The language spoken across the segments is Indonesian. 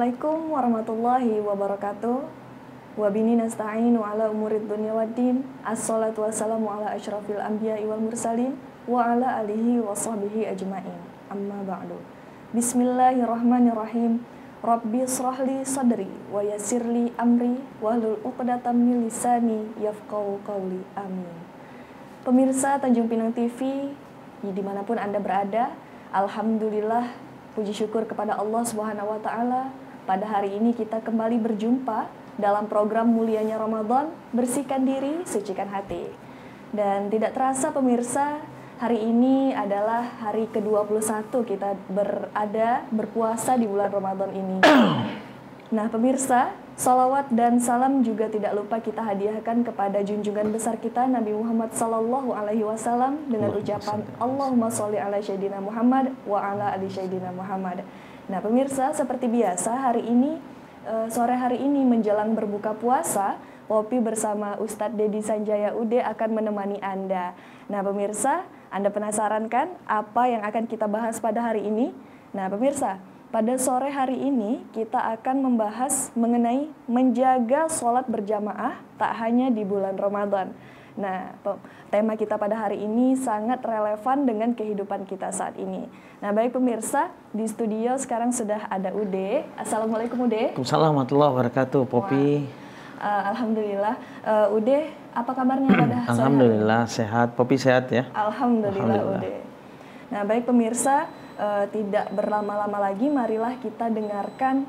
Assalamualaikum warahmatullahi wabarakatuh. Wabini nasta'inu ala umurid dunya waddin. Assalatu wassalamu ala asyrafil anbiya'i wal mursalin wa ala alihi wa sahbihi ajma'in. Amma ba'du. Bismillahirrahmanirrahim. Rabbi shrahli sadri wa yassirli amri wahlul 'uqdatam min lisani yafqahu qawli. Amin. Pemirsa Tanjung Pinang TV, dimanapun Anda berada, alhamdulillah, puji syukur kepada Allah Subhanahu wa Ta'ala. Pada hari ini kita kembali berjumpa dalam program mulianya Ramadan, bersihkan diri, sucikan hati. Dan tidak terasa pemirsa, hari ini adalah hari ke-21 kita berpuasa di bulan Ramadan ini. Nah pemirsa, salawat dan salam juga tidak lupa kita hadiahkan kepada junjungan besar kita Nabi Muhammad Sallallahu Alaihi Wasallam dengan ucapan Allahumma sholli ala Sayyidina Muhammad wa ala ali Sayyidina Muhammad. Nah pemirsa, seperti biasa hari ini, sore hari ini menjelang berbuka puasa, Popi bersama Ustadz Dedi Sanjaya UD akan menemani Anda. Nah pemirsa, Anda penasaran kan apa yang akan kita bahas pada hari ini? Nah pemirsa, pada sore hari ini kita akan membahas mengenai menjaga sholat berjamaah tak hanya di bulan Ramadan. Nah, tema kita pada hari ini sangat relevan dengan kehidupan kita saat ini. Nah, baik pemirsa, di studio sekarang sudah ada Ude. Assalamualaikum Ude. Waalaikumsalam warahmatullahi wabarakatuh, Popi. Alhamdulillah. Ude, apa kabarnya pada sore Alhamdulillah, sehat. Popi sehat ya? Alhamdulillah. Ude. Nah, baik pemirsa, tidak berlama-lama lagi, marilah kita dengarkan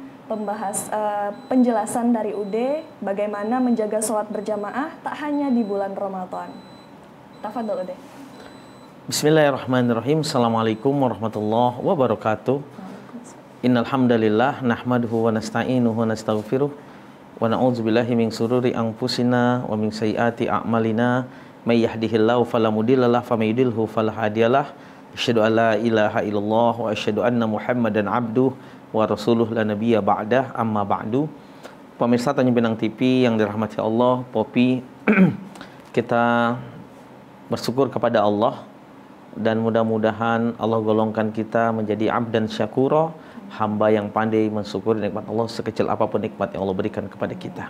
penjelasan dari Ude bagaimana menjaga sholat berjamaah tak hanya di bulan Ramadan. Tafadhol Ude. Bismillahirrahmanirrahim. Assalamualaikum warahmatullahi wabarakatuh. Innal hamdalillah nahmaduhu wa nasta'inuhu wa nastaghfiruh wa na'udzubillahi min sururi anfusina wa min sayyiati a'malina may yahdihillahu fala mudhillalah wa may yudhlilhu fala hadiyalah. Asyhadu an la ilaha illallah wa asyhadu anna Muhammadan abduh wa rasuluh la nabiyya ba'dah, amma ba'du. Pemirsa Tanjung Pinang TV yang dirahmati Allah, Popi, kita bersyukur kepada Allah dan mudah-mudahan Allah golongkan kita menjadi abdan syakura, hamba yang pandai mensyukuri nikmat Allah sekecil apapun nikmat yang Allah berikan kepada kita.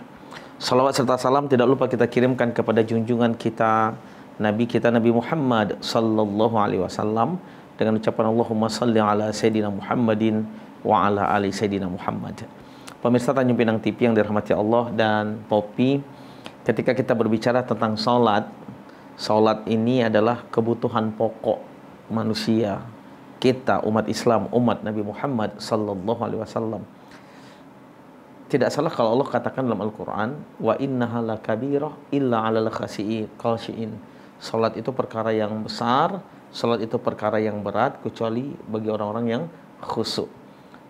Salawat serta salam tidak lupa kita kirimkan kepada junjungan kita, Nabi kita Nabi Muhammad sallallahu alaihi wasallam dengan ucapan Allahumma shalli ala Sayyidina Muhammadin wa ala ali Sayyidina Muhammad. Pemirsa Tanjung Pinang TV yang dirahmati Allah dan Popi, ketika kita berbicara tentang salat ini adalah kebutuhan pokok manusia, kita umat Islam, umat Nabi Muhammad sallallahu alaihi wasallam. Tidak salah kalau Allah katakan dalam Al-Qur'an, wa innaha lakabirah illa 'alal khashiin. Salat itu perkara yang besar, salat itu perkara yang berat kecuali bagi orang-orang yang khusyuk.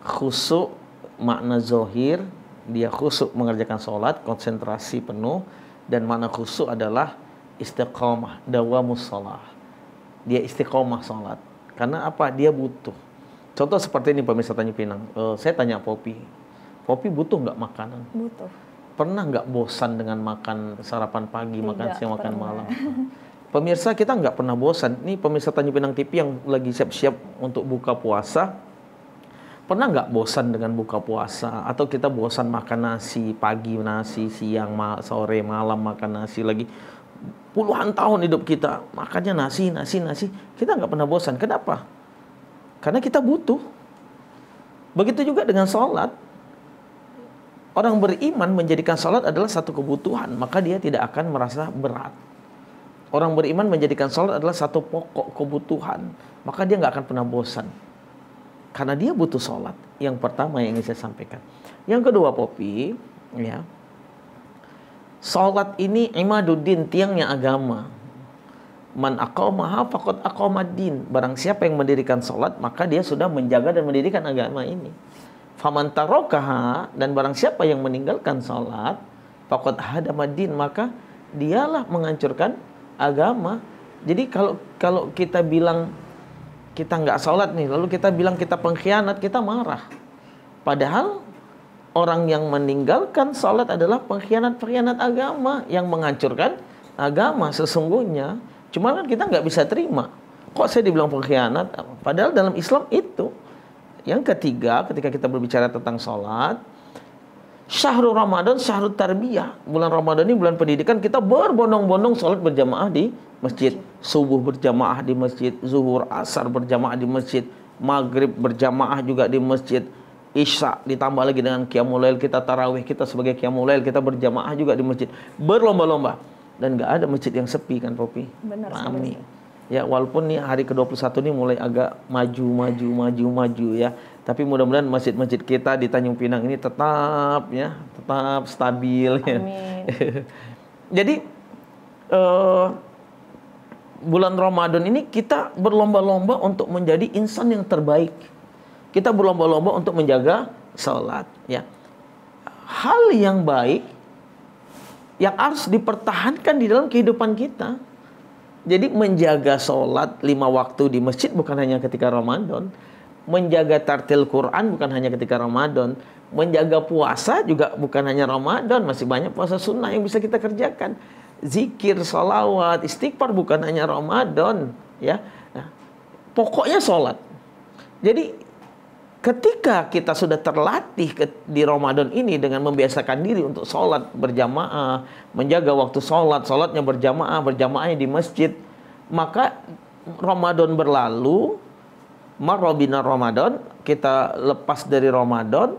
Khusyuk makna zohir, dia khusyuk mengerjakan salat, konsentrasi penuh, dan makna khusyuk adalah istiqamah, dawamus shalah. Dia istiqamah salat. Karena apa? Dia butuh. Contoh seperti ini pemirsa Tanjung Pinang. Saya tanya Popi butuh nggak makanan? Butuh. Pernah nggak bosan dengan makan sarapan pagi, makan siang, makan malam? Pemirsa kita nggak pernah bosan. Ini pemirsa Tanjung Pinang TV yang lagi siap-siap untuk buka puasa. Pernah nggak bosan dengan buka puasa? Atau kita bosan makan nasi, pagi nasi, siang, sore, malam makan nasi lagi. Puluhan tahun hidup kita makannya nasi. Kita nggak pernah bosan. Kenapa? Karena kita butuh. Begitu juga dengan sholat. Orang beriman menjadikan sholat adalah satu kebutuhan, maka dia tidak akan merasa berat. Orang beriman menjadikan sholat adalah satu pokok kebutuhan, maka dia nggak akan pernah bosan. Karena dia butuh sholat. Yang pertama yang ingin saya sampaikan. Yang kedua Popi, ya, sholat ini imaduddin, tiangnya agama. Man aqamaha faqad aqamaddin. Barang siapa yang mendirikan sholat, maka dia sudah menjaga dan mendirikan agama ini. Faman tarakaha, dan barang siapa yang meninggalkan sholat, faqad hadamaddin, maka dialah menghancurkan agama. Jadi kalau kita bilang kita nggak sholat nih, lalu kita bilang kita pengkhianat, kita marah. Padahal orang yang meninggalkan sholat adalah pengkhianat agama, yang menghancurkan agama sesungguhnya. Cuma kan kita nggak bisa terima. Kok saya dibilang pengkhianat? Padahal dalam Islam itu Yang ketiga, ketika kita berbicara tentang sholat, Syahrul Ramadan, syahrul tarbiyah. Bulan Ramadan ini bulan pendidikan, kita berbondong-bondong sholat berjamaah di masjid. Subuh berjamaah di masjid, zuhur, asar berjamaah di masjid, maghrib berjamaah juga di masjid, isya ditambah lagi dengan qiyamul lail kita, tarawih kita sebagai qiyamul lail kita berjamaah juga di masjid. Berlomba-lomba. Dan nggak ada masjid yang sepi kan, Popi? Benar. Rame. Ya, walaupun nih hari ke-21 ini mulai agak maju ya. Tapi mudah-mudahan masjid-masjid kita di Tanjung Pinang ini tetap stabil ya. Amin. Jadi bulan Ramadan ini kita berlomba-lomba untuk menjadi insan yang terbaik. Kita berlomba-lomba untuk menjaga salat ya. Hal yang baik yang harus dipertahankan di dalam kehidupan kita. Jadi menjaga salat 5 waktu di masjid bukan hanya ketika Ramadan. Menjaga tartil Quran bukan hanya ketika Ramadan. Menjaga puasa juga bukan hanya Ramadan. Masih banyak puasa sunnah yang bisa kita kerjakan. Zikir, salawat, istighfar bukan hanya Ramadan. Ya. Nah, pokoknya sholat. Jadi ketika kita sudah terlatih di Ramadan ini dengan membiasakan diri untuk sholat berjamaah, menjaga waktu sholatnya berjamaahnya di masjid, maka Ramadan berlalu, marobina Ramadan, kita lepas dari Ramadan,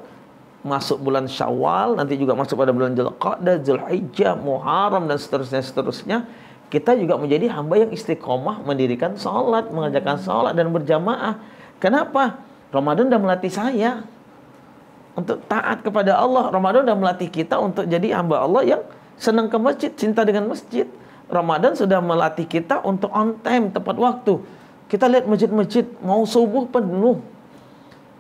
masuk bulan Syawal, nanti juga masuk pada bulan Dzulqa'dah, Dzulhijjah, Muharram dan seterusnya. Kita juga menjadi hamba yang istiqomah mendirikan sholat, mengerjakan sholat dan berjamaah. Kenapa? Ramadan sudah melatih saya untuk taat kepada Allah. Ramadan sudah melatih kita untuk jadi hamba Allah yang senang ke masjid, cinta dengan masjid. Ramadan sudah melatih kita untuk on time, tepat waktu. Kita lihat masjid-masjid mau subuh penuh.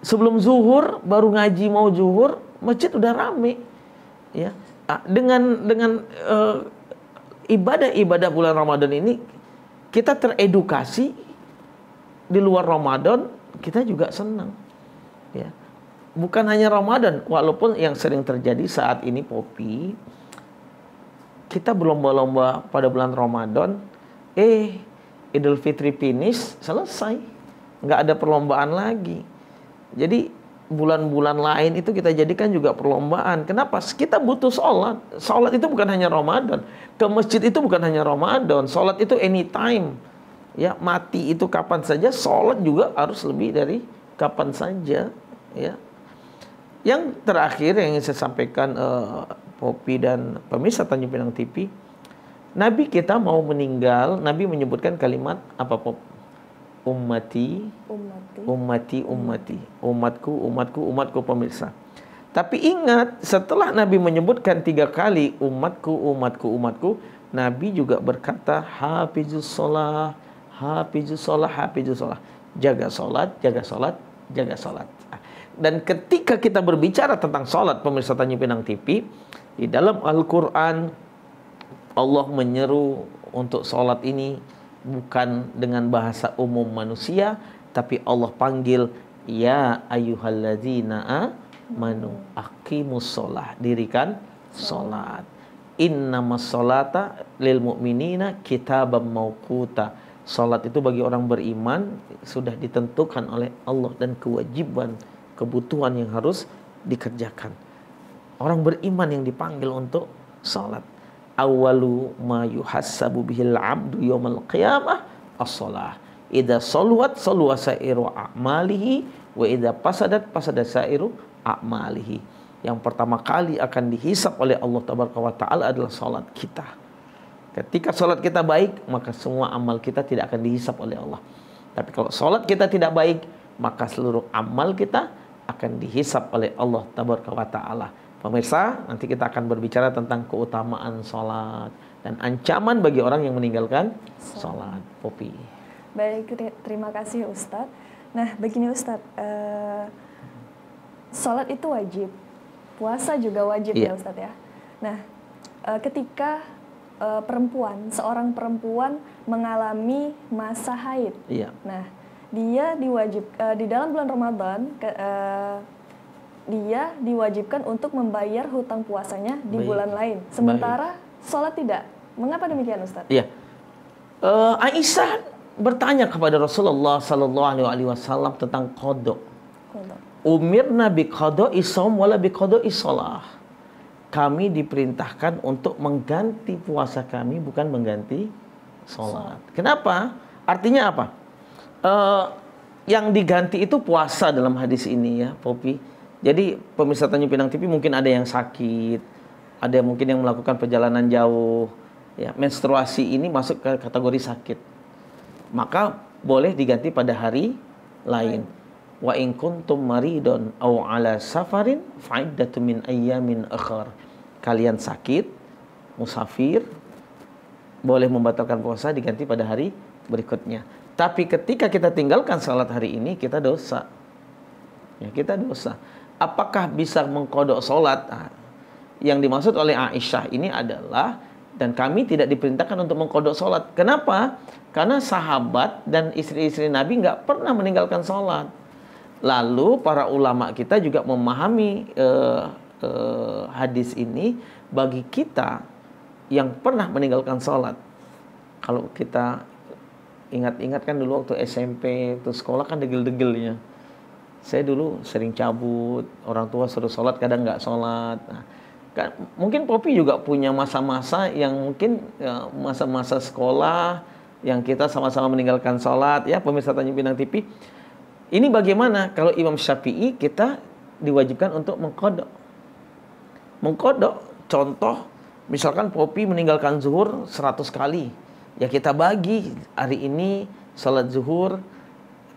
Sebelum zuhur, baru ngaji mau zuhur, masjid udah rame. Ya. Dengan ibadah-ibadah bulan Ramadan ini, kita teredukasi. Di luar Ramadan, kita juga senang. Ya. Bukan hanya Ramadan, walaupun yang sering terjadi saat ini, Popi, kita berlomba-lomba pada bulan Ramadan, Idul Fitri finish, selesai. Nggak ada perlombaan lagi. Jadi bulan-bulan lain itu kita jadikan juga perlombaan. Kenapa? Kita butuh sholat. Sholat itu bukan hanya Ramadan. Ke masjid itu bukan hanya Ramadan. Sholat itu anytime. Ya, mati itu kapan saja. Sholat juga harus lebih dari kapan saja. Ya. Yang terakhir yang ingin saya sampaikan, Popi dan pemirsa Tanjung Pinang TV, Nabi kita mau meninggal, Nabi menyebutkan kalimat apa, Pop? Ummati, umatku, pemirsa. Tapi ingat, setelah Nabi menyebutkan 3 kali umatku, Nabi juga berkata hafizus sholah. Jaga sholat. Dan ketika kita berbicara tentang sholat, pemirsa Tanjung Pinang TV, di dalam Al-Quran Allah menyeru untuk sholat ini bukan dengan bahasa umum manusia, tapi Allah panggil, ya ayyuhalladzina amanu aqimus sholah, dirikan sholat. Innamas sholata lil mu'minina kitabam mauquta. Sholat itu bagi orang beriman sudah ditentukan oleh Allah dan kebutuhan yang harus dikerjakan. Orang beriman yang dipanggil untuk sholat. Awalu ma yuhassabu bihil abdu yawmal qiyamah as-sholah. Idza salawat salwa sa'iru a'malihi wa idza pasadat sairu a'malihi. Yang pertama kali akan dihisap oleh Allah Tabaraka wa Ta'ala adalah sholat kita. Ketika sholat kita baik, maka semua amal kita tidak akan dihisap oleh Allah. Tapi kalau sholat kita tidak baik, maka seluruh amal kita akan dihisap oleh Allah Tabaraka wa Ta'ala. Pemirsa, nanti kita akan berbicara tentang keutamaan sholat dan ancaman bagi orang yang meninggalkan sholat. Popi. Baik, terima kasih Ustadz. Nah, begini Ustadz, sholat itu wajib, puasa juga wajib ya Ustadz ya. Nah, ketika seorang perempuan mengalami masa haid, nah dia di dalam bulan Ramadan, dia diwajibkan untuk membayar hutang puasanya di bulan lain. Sementara sholat tidak. Mengapa demikian, Ustaz? Iya. Aisyah bertanya kepada Rasulullah Sallallahu Alaihi Wasallam tentang qada. Umirna biqada'i shaum wala biqada'i shalah. Kami diperintahkan untuk mengganti puasa kami, bukan mengganti sholat. Kenapa? Artinya apa? Yang diganti itu puasa dalam hadis ini ya, Popi. Jadi pemirsa Tanjung Pinang TV mungkin ada yang sakit, ada yang mungkin yang melakukan perjalanan jauh. Ya, menstruasi ini masuk ke kategori sakit. Maka boleh diganti pada hari lain. Wa in kuntum maridun aw ala safarin fa'iddatun min ayyamin ukhar. Kalian sakit, musafir, boleh membatalkan puasa diganti pada hari berikutnya. Tapi ketika kita tinggalkan salat hari ini, kita dosa. Ya, kita dosa. Apakah bisa mengkodok salat? Nah, yang dimaksud oleh Aisyah ini adalah, dan kami tidak diperintahkan untuk mengkodok salat. Kenapa? Karena sahabat dan istri-istri Nabi nggak pernah meninggalkan salat. Lalu para ulama kita juga memahami hadis ini bagi kita yang pernah meninggalkan sholat. Kalau kita ingat-ingat kan dulu waktu SMP, waktu sekolah kan degil-degilnya. Saya dulu sering cabut, orang tua suruh sholat kadang nggak sholat. Nah, kan, mungkin Popi juga punya masa-masa yang mungkin masa-masa sekolah yang kita sama-sama meninggalkan sholat. Ya, pemirsa Tanjung Pinang TV. Ini bagaimana kalau Imam Syafi'i kita diwajibkan untuk mengkodok. Mengkodok, contoh, misalkan Popi meninggalkan zuhur 100 kali. Ya kita bagi, hari ini sholat zuhur,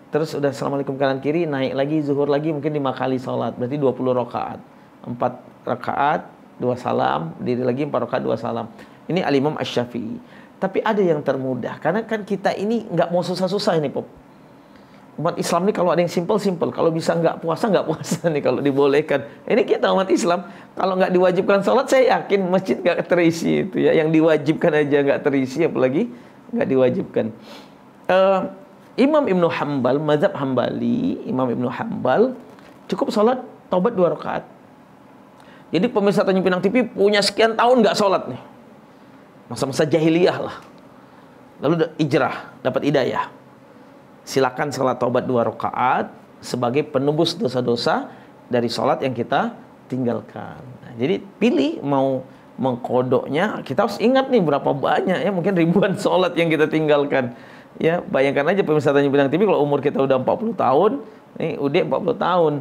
terus udah assalamualaikum kanan kiri, naik lagi zuhur lagi mungkin 5 kali sholat. Berarti 20 rakaat. 4 rakaat, 2 salam, diri lagi 4 rakaat, 2 salam. Ini Al-Imam Asy-Syafi'i. Tapi ada yang termudah, karena kan kita ini nggak mau susah-susah ini, Pop. Umat Islam nih kalau ada yang simple, kalau bisa nggak puasa nih kalau dibolehkan. Ini kita umat Islam, kalau nggak diwajibkan sholat, saya yakin masjid nggak terisi itu ya. Yang diwajibkan aja nggak terisi, apalagi nggak diwajibkan. Imam Ibnu Hanbal, mazhab Hambali, Imam Ibnu Hanbal cukup sholat taubat 2 rakaat. Jadi pemirsa Tanjung Pinang TV punya sekian tahun nggak sholat nih, masa-masa jahiliyah lah. Lalu hijrah, dapat hidayah. Silakan salat taubat 2 rakaat sebagai penebus dosa-dosa dari salat yang kita tinggalkan. Nah, jadi pilih mau mengkodoknya, kita harus ingat nih berapa banyak ya, mungkin ribuan salat yang kita tinggalkan. Ya, bayangkan aja pemirsa Tanjung Pinang TV kalau umur kita udah 40 tahun, nih udah 40 tahun.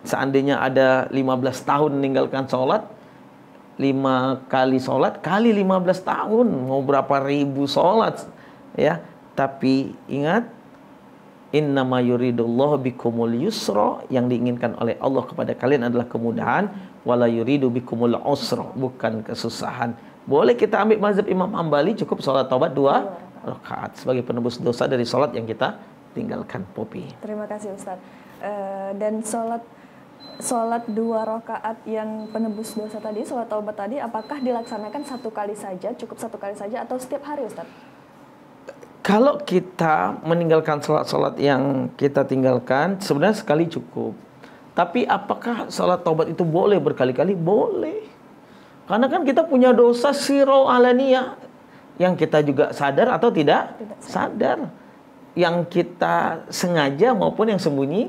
Seandainya ada 15 tahun meninggalkan salat, 5 kali salat kali 15 tahun, mau berapa ribu salat ya. Tapi ingat, innama yuridullahu bikumul yusra, yang diinginkan oleh Allah kepada kalian adalah kemudahan, wala yuridu bikumul usra, bukan kesusahan. Boleh kita ambil mazhab Imam Hambali, cukup salat taubat 2 rakaat sebagai penebus dosa dari salat yang kita tinggalkan, Popi. Terima kasih Ustaz. Dan salat 2 rakaat yang penebus dosa tadi, salat taubat tadi, apakah dilaksanakan 1 kali saja, cukup 1 kali saja, atau setiap hari, Ustaz? Kalau kita meninggalkan sholat-sholat yang kita tinggalkan, sebenarnya sekali cukup. Tapi apakah sholat taubat itu boleh berkali-kali? Boleh. Karena kan kita punya dosa sirau alaniyah, yang kita juga sadar atau tidak sadar. Yang kita sengaja maupun yang sembunyi.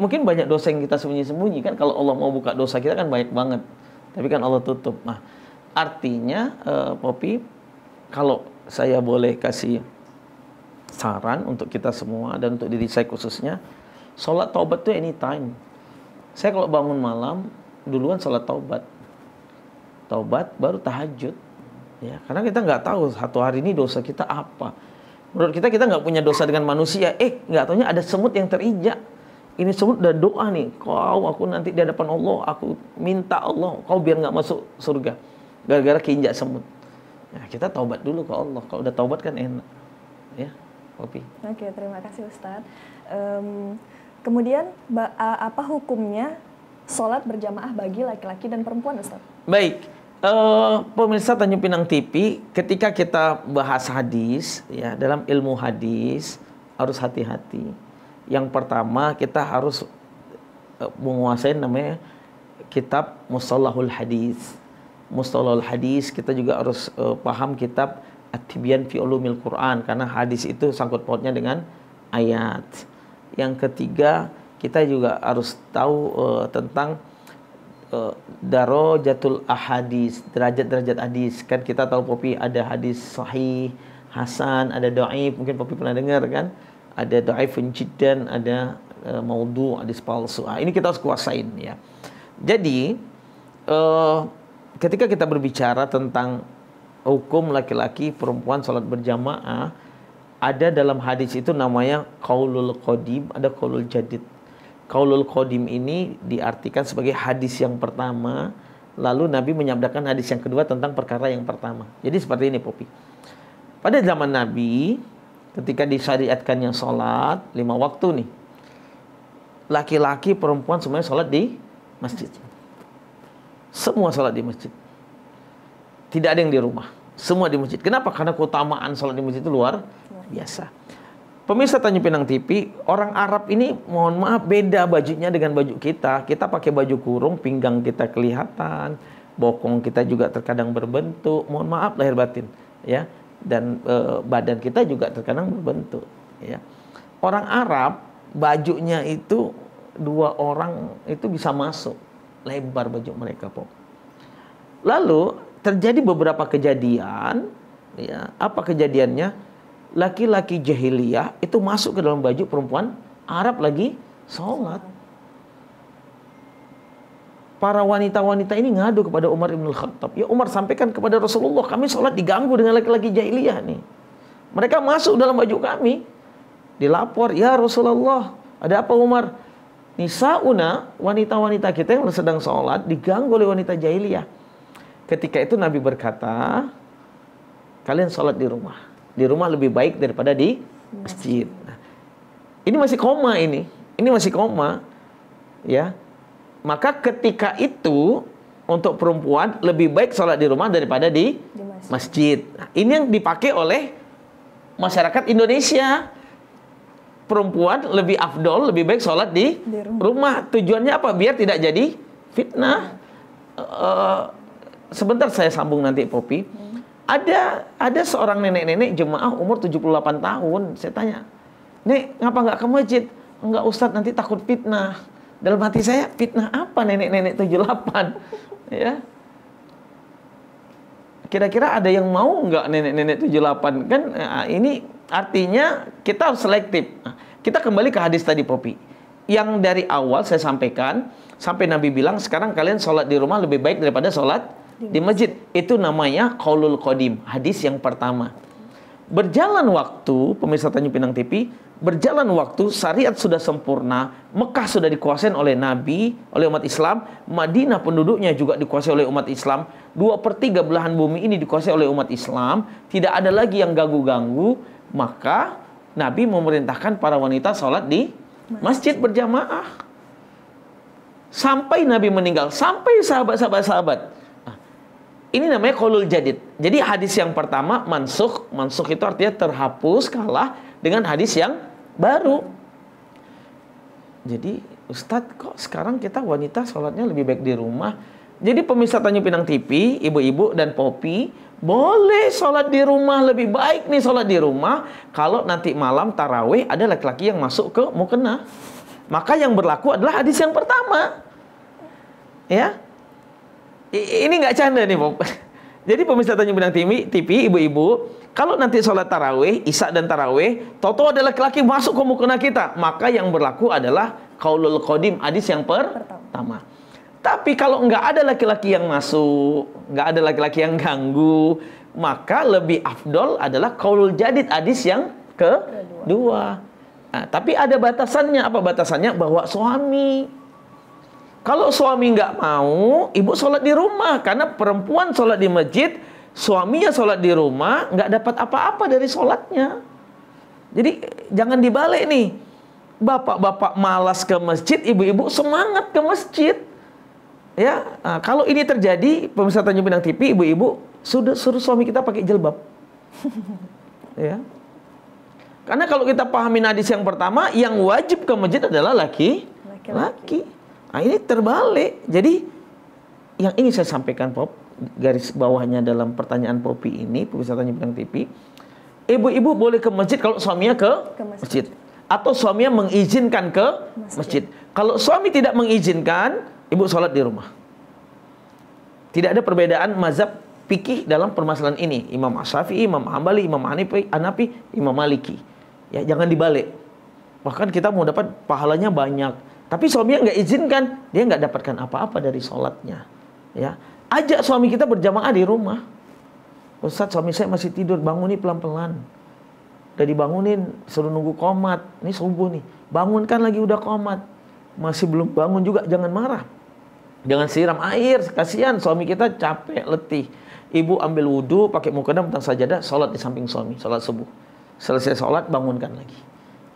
Mungkin banyak dosa yang kita sembunyi-sembunyi. Kan kalau Allah mau buka dosa kita kan banyak banget. Tapi kan Allah tutup. Nah, artinya, Popi, kalau saya boleh kasih saran untuk kita semua dan untuk diri saya khususnya, sholat taubat itu anytime. Saya kalau bangun malam duluan sholat taubat baru tahajud ya, karena kita nggak tahu satu hari ini dosa kita apa. Menurut kita nggak punya dosa dengan manusia, nggak taunya ada semut yang terinjak. Ini semut udah doa nih, aku nanti di hadapan Allah, aku minta Allah kau biar nggak masuk surga gara-gara keinjak semut. Nah, kita taubat dulu ke Allah. Kalau udah taubat kan enak ya, Popi. Oke, terima kasih Ustadz. Kemudian apa hukumnya sholat berjamaah bagi laki-laki dan perempuan, Ustadz? Baik, pemirsa Tanjung Pinang TV, ketika kita bahas hadis ya, dalam ilmu hadis harus hati-hati. Yang pertama kita harus menguasai namanya kitab Mustalahul Hadis. Mustalahul Hadis kita juga harus paham kitab At-Tibyan fi Ulumil Quran, karena hadis itu sangkut pautnya dengan ayat. Yang ketiga, kita juga harus tahu tentang darajatul ahadis, derajat-derajat hadis. Kan kita tahu Popi ada hadis sahih, hasan, ada dhaif, mungkin Popi pernah dengar kan? Ada dhaifun jiddan, ada maudhu, hadis palsu. Ini kita harus kuasain ya. Jadi ketika kita berbicara tentang hukum laki-laki perempuan sholat berjamaah, ada dalam hadis itu namanya qaulul qadim, ada qaulul jadid. Qaulul qadim ini diartikan sebagai hadis yang pertama, lalu Nabi menyabdakan hadis yang kedua tentang perkara yang pertama. Jadi seperti ini Popi. Pada zaman Nabi, ketika disyariatkannya sholat 5 waktu nih, laki-laki perempuan semuanya sholat di masjid. Semua sholat di masjid. Tidak ada yang di rumah. Semua di masjid. Kenapa? Karena keutamaan sholat di masjid itu luar biasa. Pemirsa Tanjung Pinang TV, orang Arab ini mohon maaf beda bajunya dengan baju kita. Kita pakai baju kurung, pinggang kita kelihatan, bokong kita juga terkadang berbentuk. Mohon maaf lahir batin, ya. Dan badan kita juga terkadang berbentuk, ya. Orang Arab bajunya itu 2 orang itu bisa masuk lebar baju mereka, Pop. Lalu terjadi beberapa kejadian, ya. Apa kejadiannya? Laki-laki jahiliyah itu masuk ke dalam baju perempuan Arab lagi sholat. Para wanita-wanita ini ngadu kepada Umar ibn Khattab. Ya Umar, sampaikan kepada Rasulullah, kami sholat diganggu dengan laki-laki jahiliyah nih. Mereka masuk dalam baju kami. Dilapor, ya Rasulullah, ada apa Umar? Nisa'una, wanita-wanita kita yang sedang sholat diganggu oleh wanita jahiliyah. Ketika itu Nabi berkata, kalian sholat di rumah. Di rumah lebih baik daripada di masjid. Nah, ini masih koma ini. Ini masih koma. Ya. Maka ketika itu untuk perempuan lebih baik sholat di rumah daripada di masjid. Nah, ini yang dipakai oleh masyarakat Indonesia. Perempuan lebih afdol, lebih baik sholat di rumah. Tujuannya apa? Biar tidak jadi fitnah. Sebentar saya sambung nanti Popi. Ada seorang nenek-nenek jemaah umur 78 tahun. Saya tanya, Nek, ngapa nggak ke masjid? Enggak Ustadz, nanti takut fitnah. Dalam hati saya, fitnah apa nenek-nenek 78? Ya. Kira-kira ada yang mau nggak nenek-nenek 78? Kan ini artinya kita harus selektif. Nah, kita kembali ke hadis tadi Popi. Yang dari awal saya sampaikan, sampai Nabi bilang, sekarang kalian sholat di rumah lebih baik daripada sholat di masjid. Itu namanya qaulul qadim, hadis yang pertama. Berjalan waktu, pemirsa Tanjung Pinang TV, berjalan waktu, syariat sudah sempurna, Mekah sudah dikuasai oleh Nabi, oleh umat Islam, Madinah penduduknya juga dikuasai oleh umat Islam, 2/3 belahan bumi ini dikuasai oleh umat Islam, tidak ada lagi yang ganggu-ganggu, maka Nabi memerintahkan para wanita sholat di masjid berjamaah. Sampai Nabi meninggal, sampai sahabat-sahabat. Ini namanya qaulul jadid. Jadi hadis yang pertama mansukh. Mansukh itu artinya terhapus, kalah dengan hadis yang baru. Jadi Ustadz, kok sekarang kita wanita sholatnya lebih baik di rumah? Jadi pemirsa Tanjung Pinang TV, ibu-ibu dan Popi, boleh sholat di rumah, lebih baik nih sholat di rumah. Kalau nanti malam tarawih ada laki-laki yang masuk ke mukena, maka yang berlaku adalah hadis yang pertama. Ya. Ini nggak canda nih, Bob. Jadi pemirsa Tanjung Pinang TV, ibu-ibu, kalau nanti sholat tarawih, isya dan tarawih, tahu-tahu ada laki-laki masuk ke mukena kita, maka yang berlaku adalah qaulul qadim, hadis yang pertama. Tapi kalau nggak ada laki-laki yang masuk, nggak ada laki-laki yang ganggu, maka lebih afdol adalah qaulul jadid, hadis yang kedua. Nah, tapi ada batasannya. Apa batasannya? Bahwa suami, kalau suami nggak mau, ibu sholat di rumah. Karena perempuan sholat di masjid, suaminya sholat di rumah, nggak dapat apa-apa dari sholatnya. Jadi jangan dibalik nih. Bapak-bapak malas ke masjid, ibu-ibu semangat ke masjid. Ya, nah, kalau ini terjadi, pemirsa Tanjung Pinang TV, ibu-ibu suruh suami kita pakai jilbab. Ya. Karena kalau kita pahami hadis yang pertama, yang wajib ke masjid adalah laki-laki. Nah, ini terbalik. Jadi yang ingin saya sampaikan, Pop, garis bawahnya dalam pertanyaan Popi ini, pemirsa Tanjung Pinang TV, ibu-ibu boleh ke masjid kalau suaminya ke masjid. atau suaminya mengizinkan ke masjid. Kalau suami tidak mengizinkan, ibu sholat di rumah. Tidak ada perbedaan mazhab fikih dalam permasalahan ini. Imam Syafi'i, Imam Hambali, Imam Hanafi, Imam Maliki. Ya, jangan dibalik. Bahkan kita mau dapat pahalanya banyak. Tapi suaminya nggak izinkan, dia nggak dapatkan apa-apa dari sholatnya. Ya, ajak suami kita berjamaah di rumah. Ustaz, suami saya masih tidur, bangun nih pelan-pelan. Udah dibangunin, suruh nunggu qomat. Ini subuh nih, bangunkan lagi udah qomat. Masih belum bangun juga, jangan marah. Jangan siram air, kasihan suami kita capek, letih. Ibu ambil wudhu, pakai mukadam tentang sajadah, sholat di samping suami, sholat subuh. Selesai sholat, bangunkan lagi.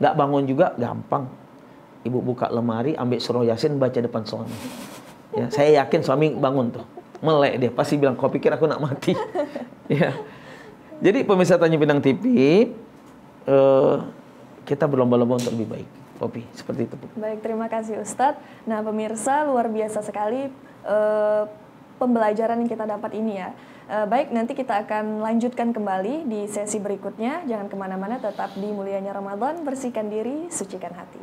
Nggak bangun juga, gampang. Ibu buka lemari, ambil surah Yasin, baca depan suami. Ya, saya yakin suami bangun tuh. Melek dia, pasti bilang, kau pikir aku nak mati. Ya. Jadi pemirsa Tanjung Pinang TV, kita berlomba-lomba untuk lebih baik. Popi, seperti itu. Baik, terima kasih Ustadz. Nah pemirsa, luar biasa sekali pembelajaran yang kita dapat ini ya. Baik, nanti kita akan lanjutkan kembali di sesi berikutnya. Jangan kemana-mana, tetap di Mulianya Ramadan, bersihkan diri, sucikan hati.